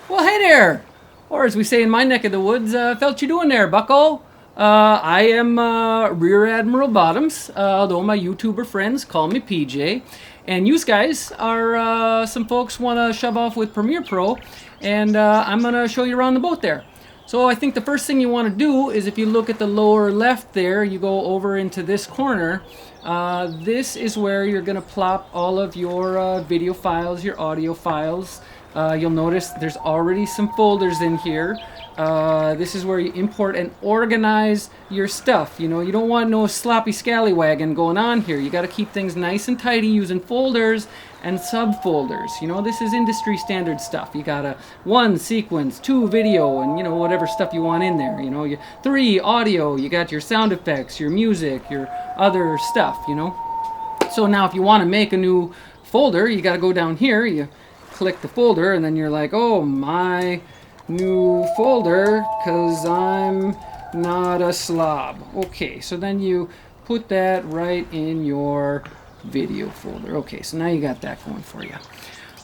Well, hey there! Or as we say in my neck of the woods, felt you doing there, bucko? I am Rear Admiral Bottoms, although my YouTuber friends call me PJ. And you guys are some folks want to shove off with Premiere Pro, and I'm going to show you around the boat there. So I think the first thing you want to do is if you look at the lower left there, you go over into this corner. This is where you're going to plop all of your video files, your audio files. You'll notice there's already some folders in here. This is where you import and organize your stuff. You know, you don't want no sloppy scallywagon going on here. You got to keep things nice and tidy using folders and subfolders. You know, this is industry standard stuff. You got a 1 sequence, 2 video, and you know, whatever stuff you want in there. You know, 3 audio, you got your sound effects, your music, your other stuff, you know. So now if you want to make a new folder, you got to go down here, you click the folder, and then you're like, oh, my new folder, because I'm not a slob. Okay, so then you put that right in your video folder. Okay, so now you got that going for you.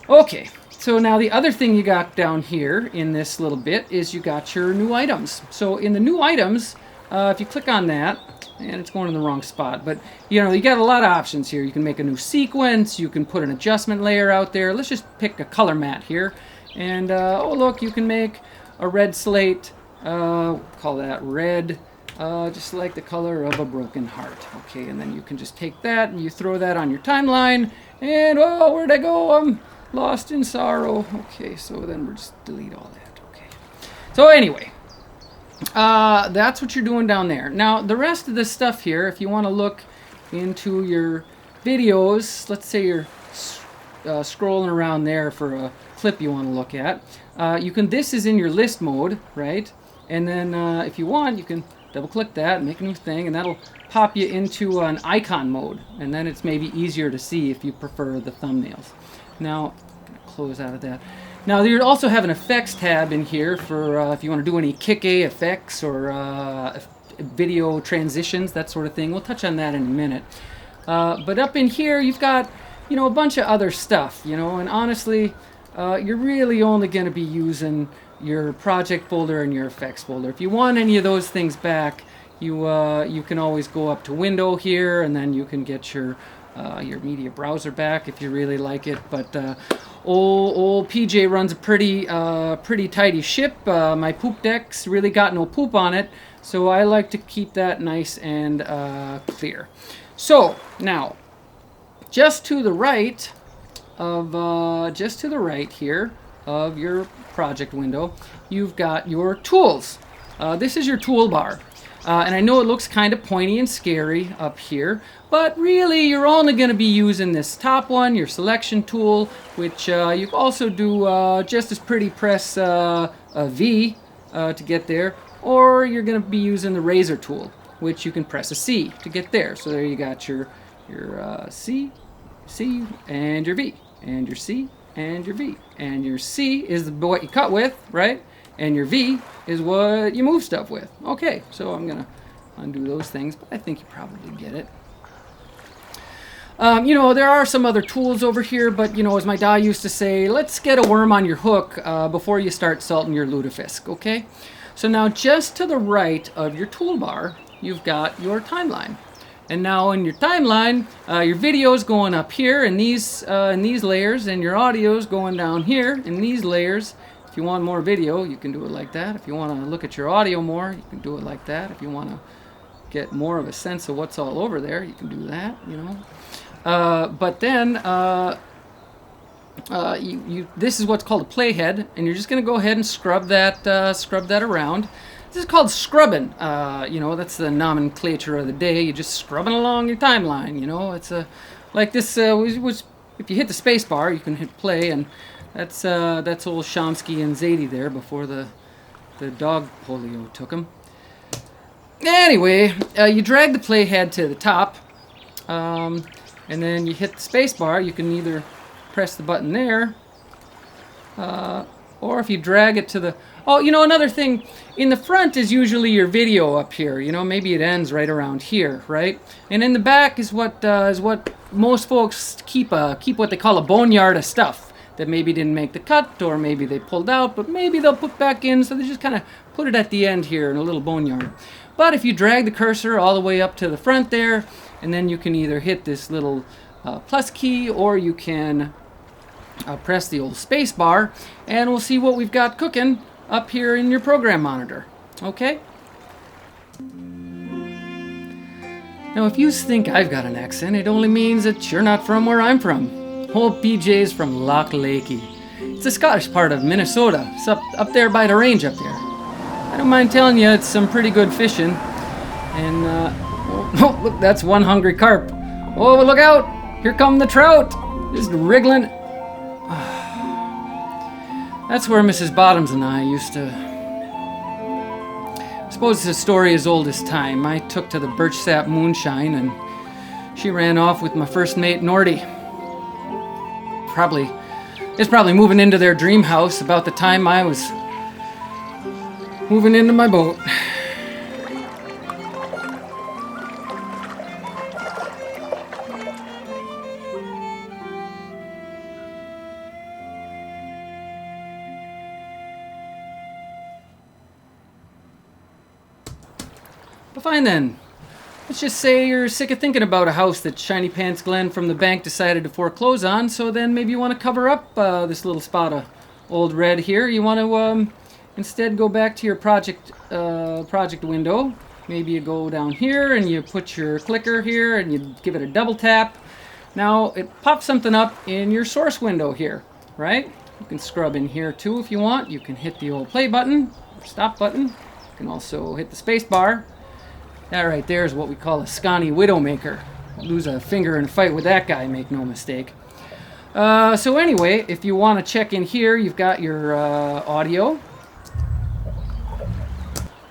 Okay, so now the other thing you got down here in this little bit is you got your new items. So in the new items, if you click on that, and it's going in the wrong spot, but you know, you got a lot of options here. You can make a new sequence, you can put an adjustment layer out there. Let's just pick a color matte here, and oh look, you can make a red slate, call that red, just like the color of a broken heart. Okay, and then you can just take that and you throw that on your timeline, and oh, where'd I go? I'm lost in sorrow. Okay, so then we'll just delete all that. Okay, so anyway, that's what you're doing down there. Now the rest of this stuff here, if you want to look into your videos, let's say you're scrolling around there for a clip you want to look at, you can, this is in your list mode, right? And then if you want, you can double click that and make a new thing, and that'll pop you into an icon mode, and then it's maybe easier to see if you prefer the thumbnails. Now close out of that. Now you also have an effects tab in here for if you want to do any kick A effects or video transitions, that sort of thing. We'll touch on that in a minute. But up in here you've got, you know, a bunch of other stuff, you know, and honestly you're really only going to be using your project folder and your effects folder. If you want any of those things back, you can always go up to Window here, and then you can get your media browser back if you really like it. But old PJ runs a pretty tidy ship. My poop deck's really got no poop on it, so I like to keep that nice and clear. So now, just to the right here of your project window, you've got your tools. This is your toolbar. And I know it looks kind of pointy and scary up here, but really you're only going to be using this top one, your selection tool, which you also do just as pretty press a V to get there, or you're going to be using the razor tool, which you can press a C to get there. So there you got your C, and your V, and your C, and your V. And your C is what you cut with, right? And your V is what you move stuff with. Okay, so I'm gonna undo those things, but I think you probably get it. You know, there are some other tools over here, but you know, as my dad used to say, let's get a worm on your hook before you start salting your lutefisk, okay? So now just to the right of your toolbar, you've got your timeline. And now in your timeline, your video's going up here in these layers, and your audio's going down here in these layers. If you want more video, you can do it like that. If you want to look at your audio more, you can do it like that. If you want to get more of a sense of what's all over there, you can do that, you know. But then this is what's called a playhead, and you're just going to go ahead and scrub that around. This is called scrubbing. You know, that's the nomenclature of the day. You're just scrubbing along your timeline. You know, it's like this. If you hit the space bar, you can hit play, and that's old Chomsky and Zadie there before the dog polio took him. Anyway, you drag the playhead to the top, and then you hit the space bar. You can either press the button there, or if you drag it to the... Oh, you know, another thing, in the front is usually your video up here. You know, maybe it ends right around here, right? And in the back is what most folks keep what they call a boneyard of stuff. that maybe didn't make the cut, or maybe they pulled out, but maybe they'll put back in, so they just kind of put it at the end here in a little boneyard. But if you drag the cursor all the way up to the front there, and then you can either hit this little plus key, or you can press the old space bar, and we'll see what we've got cooking up here in your program monitor. Okay? Now, if you think I've got an accent, it only means that you're not from where I'm from. Old PJ's from Loch Lakey. It's the Scottish part of Minnesota. It's up there by the range up there. I don't mind telling you, it's some pretty good fishing. And, oh, look, that's one hungry carp. Oh, look out! Here come the trout! Just wriggling. That's where Mrs. Bottoms and I used to... I suppose it's a story as old as time. I took to the birch sap moonshine, and she ran off with my first mate, Nordy. It's probably moving into their dream house about the time I was moving into my boat. Fine then. Let's just say you're sick of thinking about a house that Shiny Pants Glenn from the bank decided to foreclose on, so then maybe you want to cover up this little spot of old red here. You want to instead go back to your project window. Maybe you go down here and you put your clicker here and you give it a double tap. Now it pops something up in your source window here, right? You can scrub in here too if you want. You can hit the old play button or stop button. You can also hit the space bar. That right there is what we call a Sconny Widowmaker. Lose a finger in a fight with that guy, make no mistake. So anyway, if you want to check in here, you've got your audio.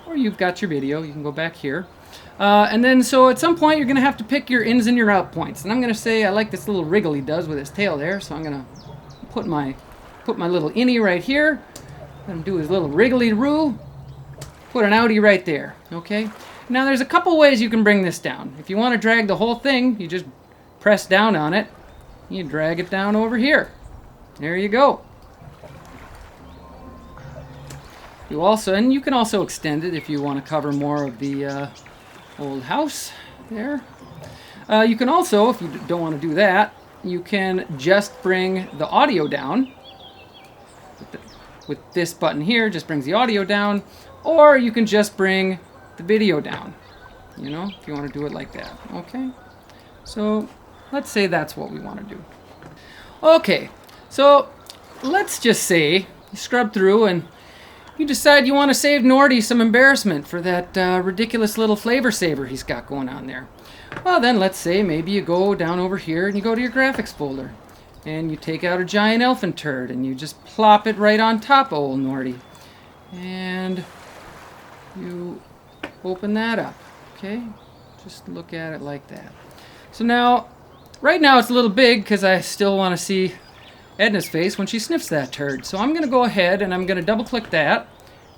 Or you've got your video. You can go back here. And then, so at some point, you're going to have to pick your ins and your out points. And I'm going to say, I like this little wriggle he does with his tail there. So I'm going to put my little innie right here. Let him do his little wriggly-roo. Put an outie right there. Okay? Now there's a couple ways you can bring this down. If you want to drag the whole thing, you just press down on it. You drag it down over here. There you go. You can also extend it if you want to cover more of the old house there. You can also, if you don't want to do that, you can just bring the audio down. With this button here, just brings the audio down. Or you can just bring the video down, you know, if you want to do it like that. Okay, so let's say that's what we want to do. Okay, so let's just say you scrub through and you decide you want to save Nordy some embarrassment for that ridiculous little flavor saver he's got going on there. Well, then let's say maybe you go down over here and you go to your graphics folder and you take out a giant elephant turd and you just plop it right on top of old Nordy, and you open that up. Okay, just look at it like that. So now, right now it's a little big because I still want to see Edna's face when she sniffs that turd. So I'm going to go ahead and I'm going to double click that,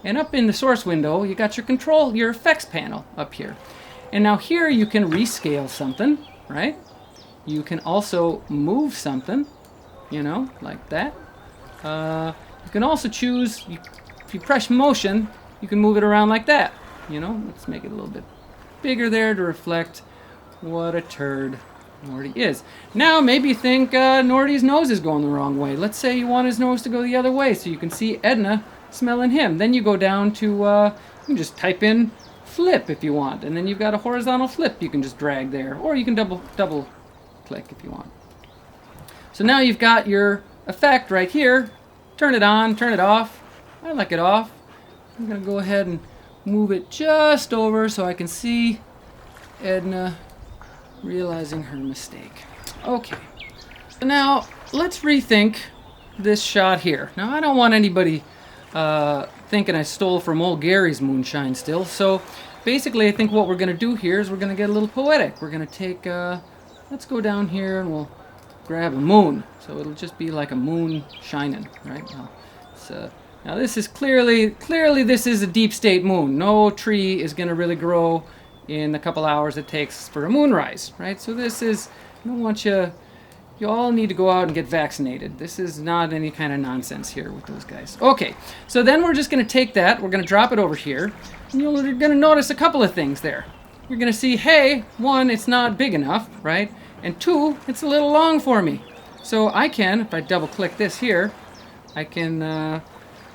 and up in the source window you got your effects panel up here. And now here you can rescale something, right? You can also move something, you know, like that. You can also choose, if you press motion, you can move it around like that. You know, let's make it a little bit bigger there to reflect what a turd Nordy is. Now, maybe you think Nordy's nose is going the wrong way. Let's say you want his nose to go the other way so you can see Edna smelling him. Then you go down to, you can just type in flip if you want. And then you've got a horizontal flip you can just drag there. Or you can double click if you want. So now you've got your effect right here. Turn it on, turn it off. I like it off. I'm going to go ahead and move it just over so I can see Edna realizing her mistake. Okay, so now let's rethink this shot here. Now I don't want anybody thinking I stole from old Gary's moonshine still, so basically I think what we're going to do here is we're going to get a little poetic. We're going to take, let's go down here and we'll grab a moon. So it'll just be like a moon shining, right? Now this is clearly this is a deep state moon. No tree is going to really grow in the couple hours it takes for a moonrise, right? So this is, I don't want you You all need to go out and get vaccinated. This is not any kind of nonsense here with those guys. Okay, so then we're just going to take that, we're going to drop it over here, and you're going to notice a couple of things there. You're going to see, hey, one, it's not big enough, right? And two, it's a little long for me. So I can, if I double click this here, I can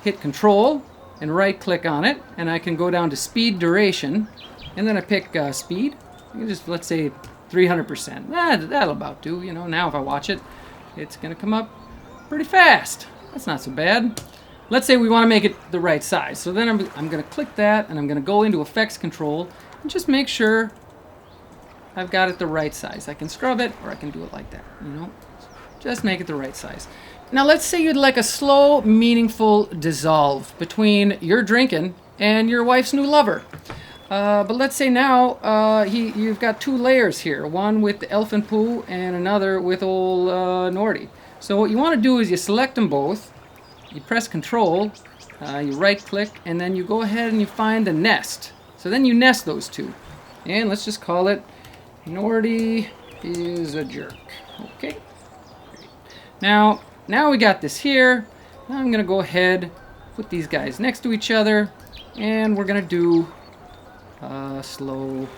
hit Control and right click on it, and I can go down to speed duration, and then I pick speed. You can just, let's say, 300%. That'll about do, you know. Now if I watch it, it's going to come up pretty fast. That's not so bad. Let's say we want to make it the right size. So then I'm going to click that, and I'm going to go into Effects Control and just make sure I've got it the right size. I can scrub it, or I can do it like that, you know. Just make it the right size. Now let's say you'd like a slow, meaningful dissolve between your drinking and your wife's new lover. But let's say now you've got two layers here, one with the elf and poo and another with old Nordy. So what you want to do is you select them both, you press Control, you right click, and then you go ahead and you find the nest. So then you nest those two. And let's just call it Nordy is a jerk. Okay. Now we got this here. Now I'm going to go ahead, put these guys next to each other, and we're going to do slow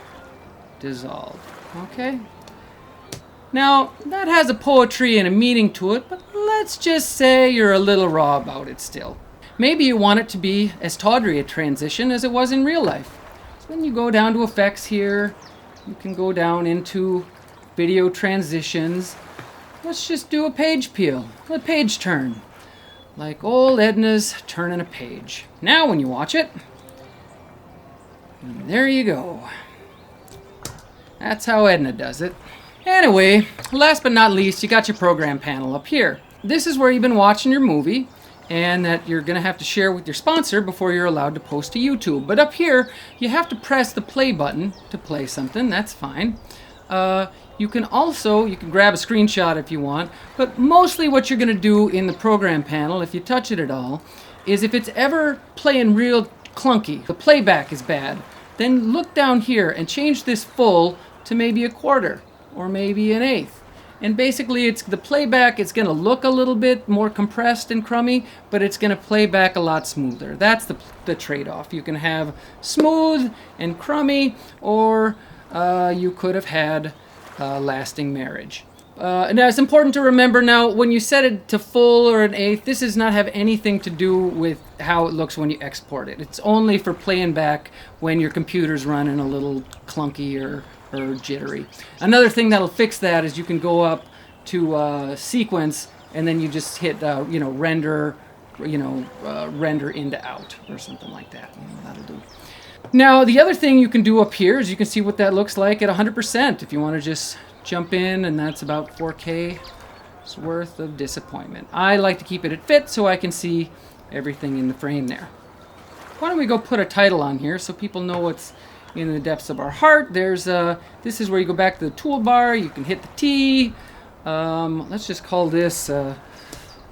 dissolve. Okay. Now that has a poetry and a meaning to it, but let's just say you're a little raw about it still. Maybe you want it to be as tawdry a transition as it was in real life. So then you go down to effects here. You can go down into video transitions. Let's just do a page peel, a page turn. Like old Edna's turning a page. Now when you watch it, there you go. That's how Edna does it. Anyway, last but not least, you got your program panel up here. This is where you've been watching your movie, and that you're going to have to share with your sponsor before you're allowed to post to YouTube. But up here, you have to press the play button to play something. That's fine. You can grab a screenshot if you want, but mostly what you're going to do in the program panel, if you touch it at all, is if it's ever playing real clunky, the playback is bad, then look down here and change this full to maybe a quarter or maybe an eighth. And basically it's the playback, it's going to look a little bit more compressed and crummy, but it's going to play back a lot smoother. That's the trade-off. You can have smooth and crummy, or you could have had lasting marriage. Now it's important to remember now, when you set it to full or an eighth, this does not have anything to do with how it looks when you export it. It's only for playing back when your computer's running a little clunky or jittery. Another thing that'll fix that is you can go up to sequence, and then you just hit render, render into out or something like that. That'll do. Now the other thing you can do up here is you can see what that looks like at 100% if you want to just jump in, and that's about 4K's worth of disappointment. I like to keep it at fit so I can see everything in the frame there. Why don't we go put a title on here so people know what's in the depths of our heart. There's this is where you go back to the toolbar, you can hit the T. Let's just call this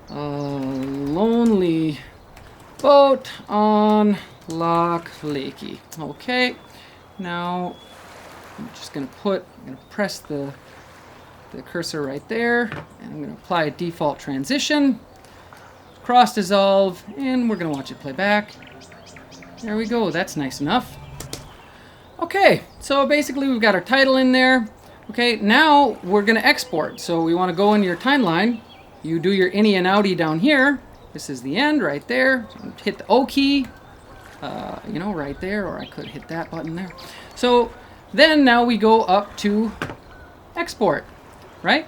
Lonely Boat on Loch Lakey. Okay, now I'm just going to press the cursor right there, and I'm going to apply a default transition, cross dissolve, and we're going to watch it play back. There we go, that's nice enough. Okay, so basically we've got our title in there. Okay, now we're going to export. So we want to go into your timeline. You do your Innie and Outie down here. This is the end right there. So hit the O key, right there, or I could hit that button there. So then now we go up to export, right?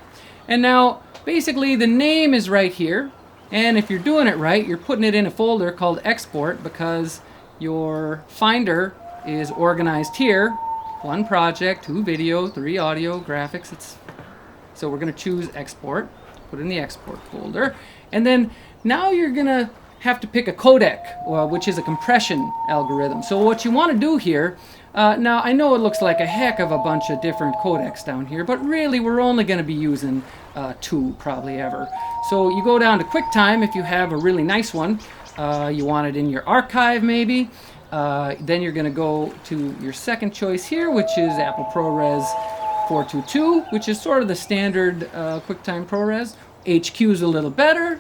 And now basically the name is right here. And if you're doing it right, you're putting it in a folder called export, because your Finder is organized here. 1 project, 2 video, 3 audio, graphics. So we're going to choose export, put it in the export folder, and then now you're going to have to pick a codec, which is a compression algorithm. So what you want to do here, now I know it looks like a heck of a bunch of different codecs down here, but really we're only going to be using 2 probably ever. So you go down to QuickTime if you have a really nice one. You want it in your archive maybe. Then you're going to go to your second choice here, which is Apple ProRes 422, which is sort of the standard QuickTime ProRes. HQ's a little better.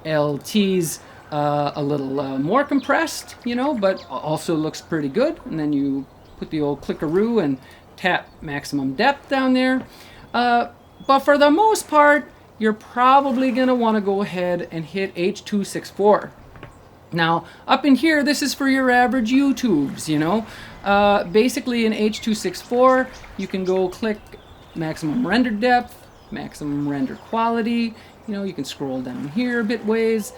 LT's a little more compressed, you know, but also looks pretty good. And then you put the old clickaroo and tap maximum depth down there. But for the most part, you're probably going to want to go ahead and hit H.264. Now, up in here, this is for your average YouTubes, you know. Basically, in H.264, you can go click maximum render depth, maximum render quality. You know, you can scroll down here bitways.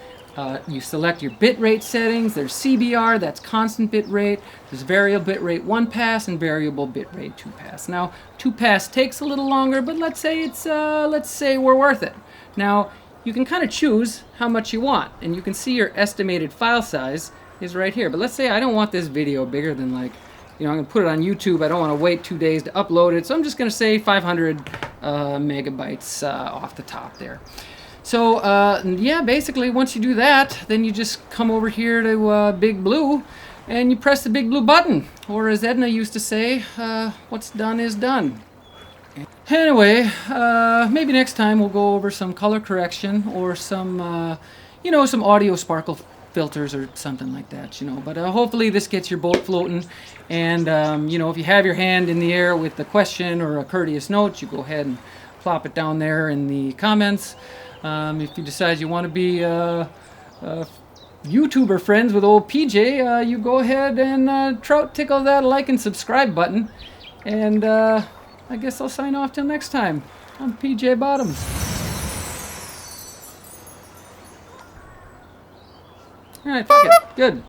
You select your bitrate settings. There's CBR, that's constant bitrate. There's variable bitrate 1 pass and variable bitrate 2 pass. Now, 2 pass takes a little longer, but let's say we're worth it. Now, you can kind of choose how much you want, and you can see your estimated file size is right here. But let's say I don't want this video bigger than, like, you know, I'm going to put it on YouTube. I don't want to wait 2 days to upload it, so I'm just going to say 500 megabytes off the top there. So, yeah, basically, once you do that, then you just come over here to Big Blue, and you press the Big Blue button. Or as Edna used to say, what's done is done. Anyway, maybe next time we'll go over some color correction or some, you know, some audio sparkle filters or something like that, you know. But hopefully this gets your boat floating. And, you know, if you have your hand in the air with a question or a courteous note, you go ahead and plop it down there in the comments. If you decide you want to be YouTuber friends with old PJ, you go ahead and trout tickle that like and subscribe button. And I guess I'll sign off till next time. I'm PJ Bottoms. Alright, fuck it. Good.